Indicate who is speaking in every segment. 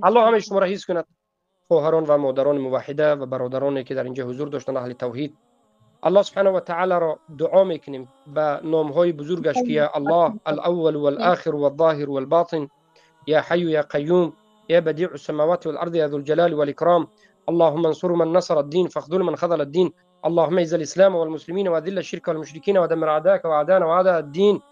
Speaker 1: الله همه شما را حفظ کند، خواهران و مادران موحده و برادرانی که در اینجا حضور داشتند اهل توحید. الله سبحانه و تعالی را دعا میکنیم به نامهای بزرگش که یا الله الاول والآخر والظاهر والباطن، یا حی یا قیوم، یا بدیع السماوات والارض، یا ذو الجلال والاکرام. اللهم انصر من نصر الدين فاخذل من خذل الدين. اللهم اعز الاسلام والمسلمين واذل الشرك والمشركين ودمر اعداءك واعداءنا واعداء الدين.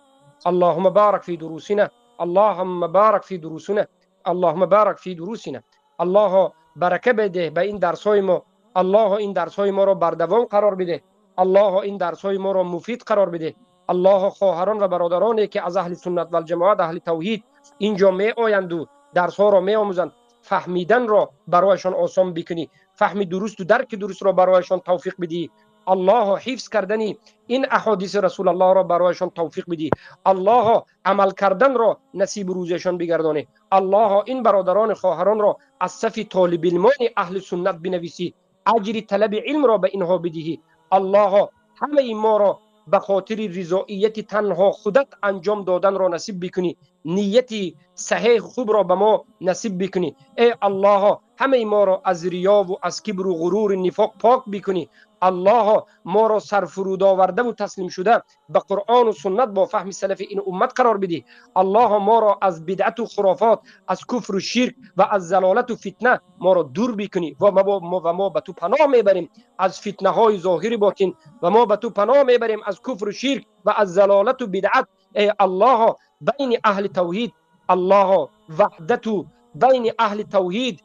Speaker 1: اللهم بارك في دروسنا، اللهم بارك في دروسنا، اللهم بارك في دروسنا. الله برکه بده به این درس‌های ما. الله این درس‌های ما را بردوام قرار بده. الله این درس‌های ما را مفید قرار بده. الله خواهران و برادرانی که از اهل سنت و الجماعت اهل توحید اینجا می آیند و درس‌ها را می آموزند، فهمیدن را برایشان آسان بکنی، فهم درست و درک درست را برایشان توفیق بدی. الله حفظ کردنی این احادیث رسول الله را برایشان توفیق بدی. الله عمل کردن را نصیب روزشان بگردانی. الله این برادران خواهران را از صف طالب علمان اهل سنت بنویسی، اجر طلب علم را به اینها بدهی. الله همه ما را به خاطر رضایت تنها خودت انجام دادن را نصیب بکنی، نیتی صحیح خوب را به ما نصیب بکنی. ای الله همه ما را از ریا و از کبر و غرور نفاق پاک بکنی. الله ما را سرفرود آورده و تسلیم شده به قرآن و سنت با فهم سلف این امت قرار بدی. الله ما را از بدعت و خرافات، از کفر و شرک و از ضلالت و فتنه ما را دور بکنی و ما به تو پناه میبریم از فتنه های ظاهر باطن و ما به تو پناه میبریم از کفر و شرک و از ضلالت و بدعت. ای الله بین اهل توحید، الله وحدت بین اهل توحید،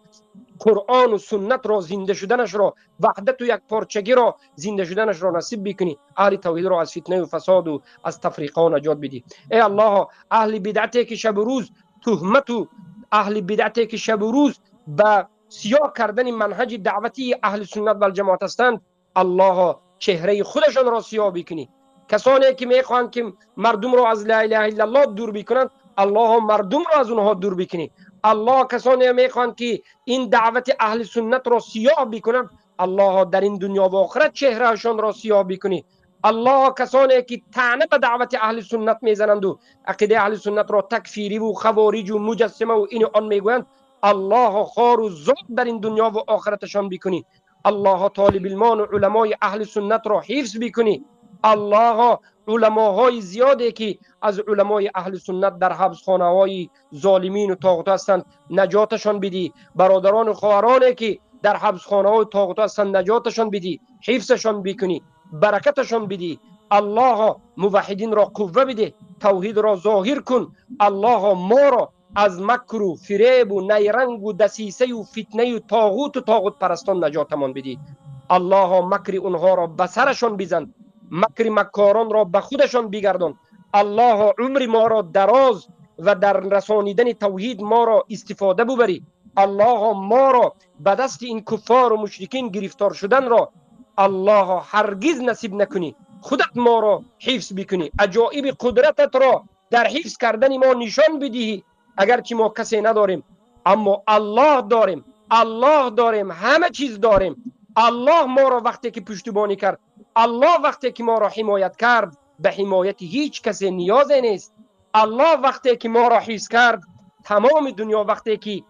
Speaker 1: قرآن و سنت را زنده شدنش را، وحدت و یک پارچگی را زنده شدنش را نصیب بکنی. اهل توحید را از فتنه و فساد و از تفریقه نجات بدی. ای الله اهل بدعتی که شب و روز تهمت و اهل بدعتی که شب و روز به سیاه کردن منهج دعوتی اهل سنت و الجماعت هستند، الله چهره خودشان را سیاه بکنی. کسانی که میخواهند که مردم را از لا اله الا الله دور بکنند، الله مردم را از اونها دور بکنی. الله کسانی میخواهند که این دعوت اهل سنت را سیاه بکنند، الله در این دنیا و آخرت چهرهشان را سیاه بکنی. الله کسانی که طعنه به دعوت اهل سنت میزنند و عقیده اهل سنت را تکفیری و خوارج و مجسمه و این آن میگویند، الله خار و زاد در این دنیا و آخرتشان بکنی. الله طالب علمان و علمای اهل سنت را حفظ بکنی. الله علماهای زیادی که از علمای اهل سنت در حبسخانه های ظالمین و طاغوت هستند نجاتشان بدی. برادران و خواهرانی که در حبسخانه های طاغوت هستند نجاتشان بدی، حفظشان بکنی، برکتشان بدی. الله موحدین را قوه بده، توحید را ظاهر کن. الله ما را از مکر و فریب و نیرنگ و دسیسه و فتنه و طاغوت پرستان نجاتمان بدی. الله مکر اونها را به سرشان بزن، مکر مکاران را به خودشان بگردان. الله عمر ما را دراز و در رسانیدن توحید ما را استفاده ببری. الله ما را به دست این کفار و مشرکین گرفتار شدن را الله هرگز نصیب نکنی. خودت ما را حفظ بکنی، عجایب قدرتت را در حفظ کردن ما نشان بدهی. اگرچه ما کسی نداریم اما الله داریم، الله داریم، همه چیز داریم. الله ما را وقتی که پشتیبانی کرد، الله وقتی که ما را حمایت کرد، به حمایت هیچ کسی نیازی نیست. الله وقتی که ما را حفظ کرد، تمام دنیا وقتی که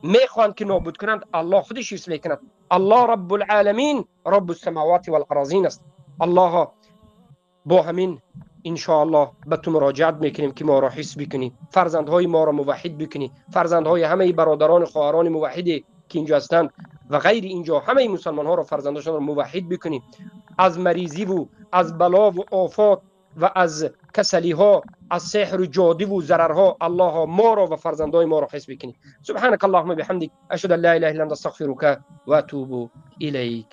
Speaker 1: میخوان که نابود کنند، الله خودش حفظ میکند. الله رب العالمین، رب السماوات والارضین است. الله با همین انشاءالله به تو مراجعت میکنیم که ما را حفظ بکنی، فرزندهای ما را موحد بکنی، فرزندهای همه برادران خواهران موحدی که اینجا هستند و غیر اینجا همه مسلمان ها را، فرزنداشان را موحد بکنی. از مریضی و از بلا و آفات و از کسلی ها، از سحر و جادو و ضررها الله ما را و فرزندای ما را حفظ بکنی. سبحانك اللهم بحمدك اشهد ان لا اله الا انت استغفرك و اتوب الیک.